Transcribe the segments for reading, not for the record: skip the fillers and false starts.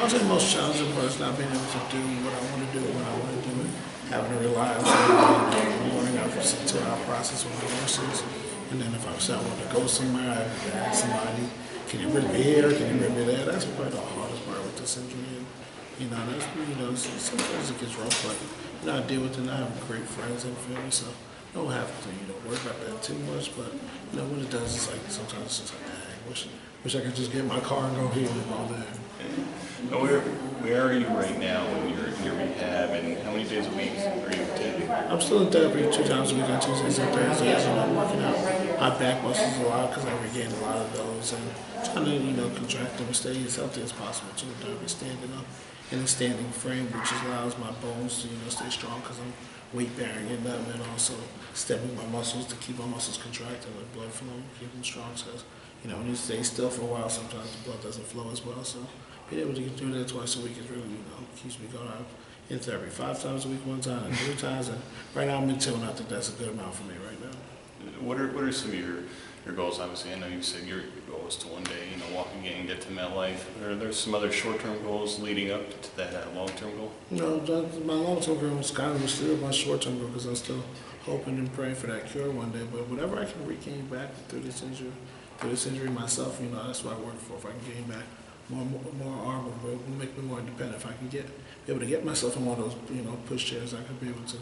I'll say the most challenging part is not being able to do what I want to do when I want to do it. Having to rely on somebody, learning out for a 2-hour process with my nurses. And then if I say I want to go somewhere, I have to ask somebody, can you bring me here? Can you bring me there? That's probably the hardest part with this injury. And, sometimes it gets rough, but, I deal with it and I have great friends and family, so I don't have to, worry about that too much. But, when it does, it's like, sometimes it's just like, dang, wish I could just get in my car and go here and all that. Now, where are you right now in your rehab, and how many days a week are you taking? I'm still in therapy 2 times a week on Tuesdays and Thursdays, and I'm working out my back muscles a lot because I regained a lot of those, and trying to, contract them and stay as healthy as possible too. Therapy standing up in a standing frame, which allows my bones to, stay strong because I'm weight bearing in them, and also stepping my muscles to keep my muscles contracted with blood flow, keep them strong. So, when you stay still for a while, sometimes the blood doesn't flow as well. So, being able to do that twice a week is really, keeps me going. I'm in therapy 5 times a week, 1 time, and 3 times. And right now I'm in 2, and I think that's a good amount for me right now. What are some of your goals? Obviously, I know you said your goal is to one day, walk again and get to MetLife. Are there some other short-term goals leading up to that long-term goal? No, my long-term goal is kind of still my short-term goal because I'm still hoping and praying for that cure one day. But whatever I can regain back through this injury myself, that's what I work for. If I can gain back more armor, it will make me more independent. If I can be able to get myself in one of those, push chairs, I could be able to,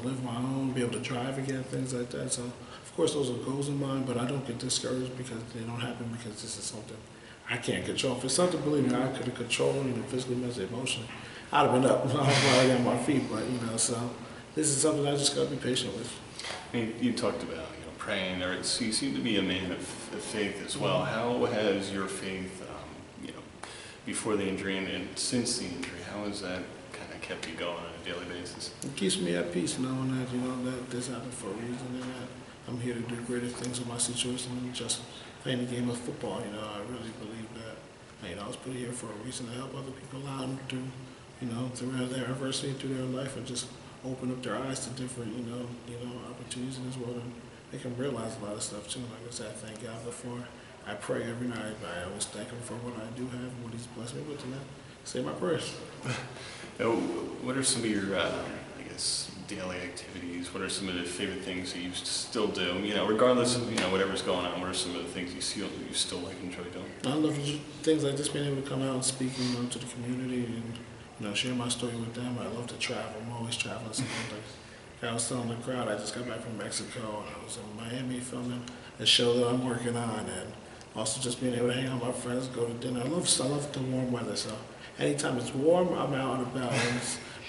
live my own, be able to drive again, things like that. So, of course, those are goals of mine, but I don't get discouraged because they don't happen because this is something I can't control. If it's something, believe me, I could have controlled, physically, mentally, emotionally, I'd have been up, I'd on my feet, but, so this is something I just got to be patient with. You talked about, praying, or you seem to be a man of faith as well. How has your faith, before the injury and since the injury, how has that kind of kept you going on a daily basis? It keeps me at peace knowing that, that this happened for a reason and that I'm here to do greater things with my situation than just playing the game of football. I really believe that, I was put here for a reason to help other people out and through their adversity, through their life, and just open up their eyes to different, opportunities in this world, and they can realize a lot of stuff too. Like I said, I thank God before I pray every night, but I always thank Him for what I do have and what He's blessed me with, and I say my prayers. What are some of your, daily activities? What are some of the favorite things that you still do? Regardless of whatever's going on, what are some of the things you still enjoy doing? I love things like just being able to come out and speak, to the community and share my story with them. I love to travel. I'm always traveling somewhere. I was telling the crowd, I just got back from Mexico and I was in Miami filming a show that I'm working on, and also just being able to hang out with my friends, go to dinner. I love the warm weather, so anytime it's warm, I'm out and about.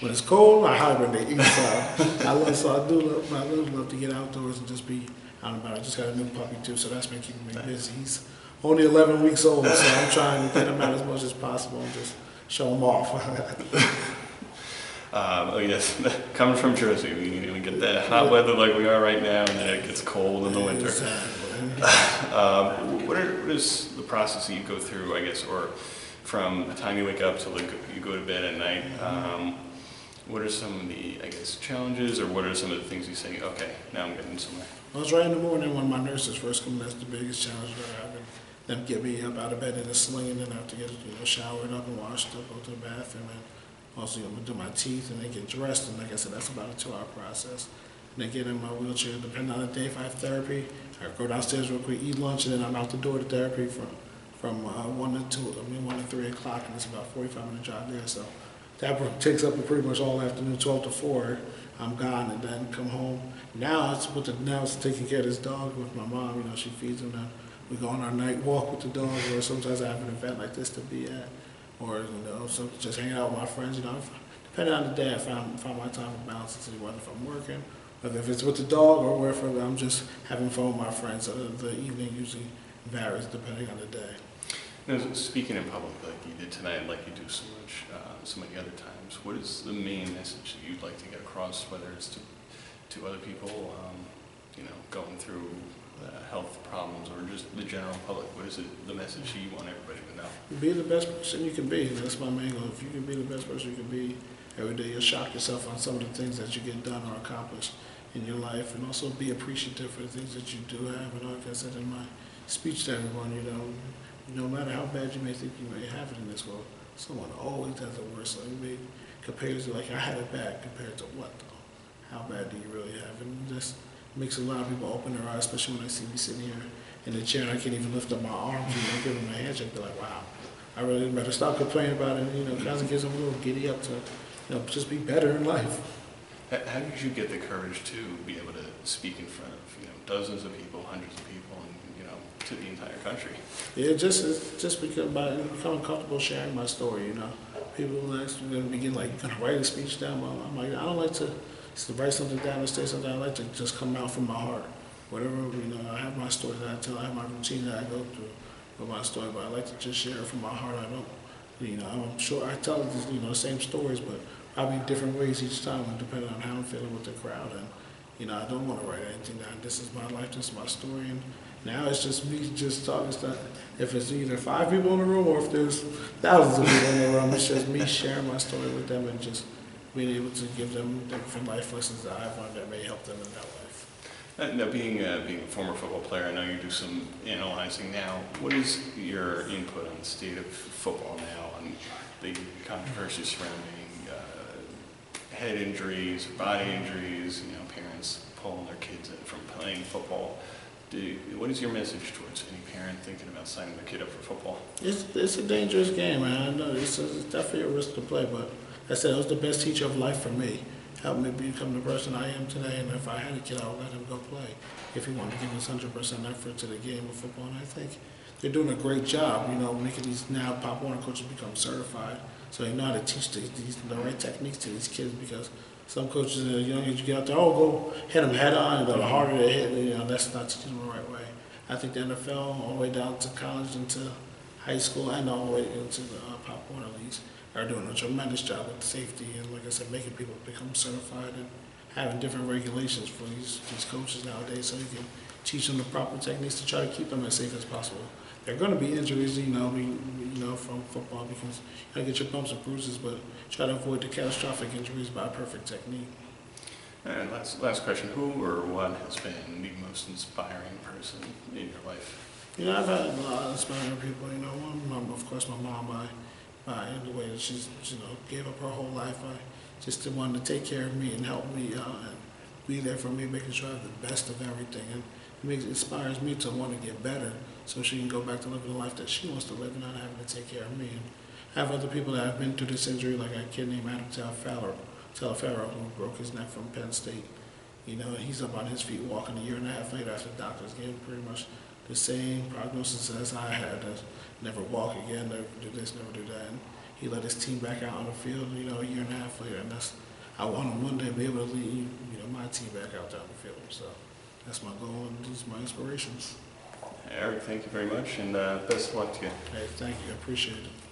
When it's cold, I hibernate. So I do love to get outdoors and just be out and about. I just got a new puppy too, so that's been keeping me busy. He's only 11 weeks old, so I'm trying to get him out as much as possible and just show him off. Yes, coming from Jersey, we get that hot weather like we are right now, and then it gets cold in the winter. Exactly. What is the process that you go through, or from the time you wake up till you go to bed at night? What are some of the, challenges, or what are some of the things you say, okay, now I'm getting somewhere? I was right in the morning when my nurses first come. That's the biggest challenge that I have. Them get me up out of bed in a sling, and then I have to get showered up and washed up, go to the bathroom, and also do my teeth, and they get dressed. And like I said, that's about a 2-hour process. And they get in my wheelchair. Depending on the day, if I have therapy, I go downstairs real quick, eat lunch, and then I'm out the door to therapy from 1 to 3 o'clock, and it's about a 45-minute drive there. So that takes up pretty much all afternoon, 12 to 4. I'm gone, and then come home. Now it's taking care of this dog with my mom. She feeds him. Now we go on our night walk with the dog, or sometimes I have an event like this to be at, or just hang out with my friends. Depending on the day, I find my time to balance it, whether if I'm working, whether if it's with the dog, or wherever I'm just having fun with my friends. So the evening usually varies depending on the day. Speaking in public like you did tonight, like you do so many other times, what is the main message that you'd like to get across, whether it's to other people, going through health problems, or just the general public? What is the message you want everybody to know? Be the best person you can be. That's my main goal. If you can be the best person you can be every day, you'll shock yourself on some of the things that you get done or accomplished in your life, and also be appreciative for the things that you do have. And like I said in my speech to everyone, no matter how bad you may think you may have it in this world, someone always has it worse. Like me, compared to like I had it bad compared to what though? How bad do you really have? And it just makes a lot of people open their eyes, especially when they see me sitting here in the chair and I can't even lift up my arms, give them a handshake. They're like, wow, I really better stop complaining about it. Kind of gives them a little giddy up to, just be better in life. How did you get the courage to be able to speak in front of dozens of people, hundreds of people, and to the entire country? Yeah, it's just because by becoming comfortable sharing my story. People ask me in the beginning, like, "Gonna write a speech down?" Well, I'm like, I don't like to write something down or say something. I like to just come out from my heart. Whatever, I have my story that I tell. I have my routine that I go through with my story, but I like to just share it from my heart. I don't, I'm sure I tell the same stories, but probably different ways each time, depending on how I'm feeling with the crowd. And I don't want to write anything down. This is my life. This is my story. And now it's just me just talking stuff. If it's either 5 people in the room or if there's thousands of people in the room, it's just me sharing my story with them and just being able to give them different life lessons that I've learned that may help them in their life. Now, being a former football player, I know you do some analyzing now. What is your input on the state of football now, on the controversy surrounding head injuries, body injuries, parents pulling their kids in from playing football? What is your message towards any parent thinking about signing their kid up for football? It's a dangerous game, man. I know it's definitely a risk to play, but I said it was the best teacher of life for me. Helped me become the person I am today, and if I had a kid, I would let him go play if he wanted to give his 100% effort to the game of football. And I think they're doing a great job, making these now Pop Warner coaches become certified, so they know how to teach the right techniques to these kids. Because some coaches at a young age, you get out there, go hit them head on, the harder they hit, that's not teaching them the right way. I think the NFL, all the way down to college, into high school, and all the way into the Pop Warner leagues, are doing a tremendous job with safety and, like I said, making people become certified and having different regulations for these coaches nowadays, so you can teach them the proper techniques to try to keep them as safe as possible. There are going to be injuries, from football, because you get your bumps and bruises, but try to avoid the catastrophic injuries by perfect technique. And last question: who or what has been the most inspiring person in your life? I've had a lot of inspiring people. One, of course, my mom. By the way that she's, gave up her whole life. I just wanted to take care of me and help me and be there for me, making sure I have the best of everything. And it inspires me to want to get better so she can go back to living the life that she wants to live and not having to take care of me. And I have other people that have been through this injury, like a kid named Adam Telfair, who broke his neck from Penn State. And he's up on his feet walking a year and a half later after the doctors gave him pretty much the same prognosis as I had. Never walk again, never do this, never do that. And he let his team back out on the field, a year and a half later. And I want him one day to be able to lead, my team back out there on the field. So that's my goal, and these are my inspirations. Eric, thank you very much, and best of luck to you. Hey, thank you. I appreciate it.